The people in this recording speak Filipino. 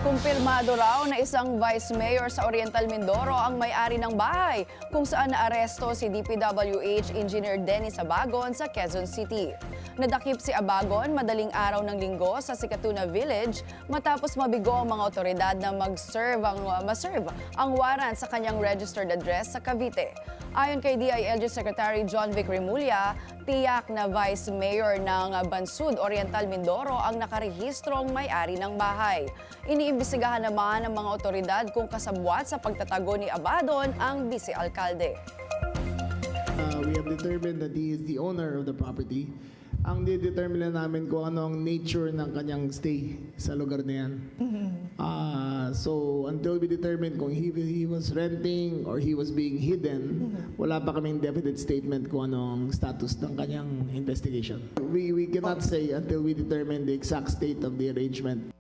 Kumpirmado raw na isang vice mayor sa Oriental Mindoro ang may-ari ng bahay kung saan naaresto si DPWH Engineer Dennis Abagon sa Quezon City. Nadakip si Abagon madaling araw ng linggo sa Sikatuna Village matapos mabigo ang mga otoridad na maserve ang warrant sa kanyang registered address sa Cavite. Ayon kay DILG Secretary John Vic Remulla, tiyak na Vice Mayor ng Bansud, Oriental Mindoro ang nakarehistrong may-ari ng bahay. Iniimbestigahan naman ng mga otoridad kung kasabwat sa pagtatago ni Abagon ang vice-alkalde. We have determined that he is the owner of the property. Ang didetermine namin kung ano ang nature ng kanyang stay sa lugar na yan. So until we determine kung he was renting or he was being hidden, wala pa kaming definite statement kung anong status ng kanyang investigation. We cannot say until we determine the exact state of the arrangement.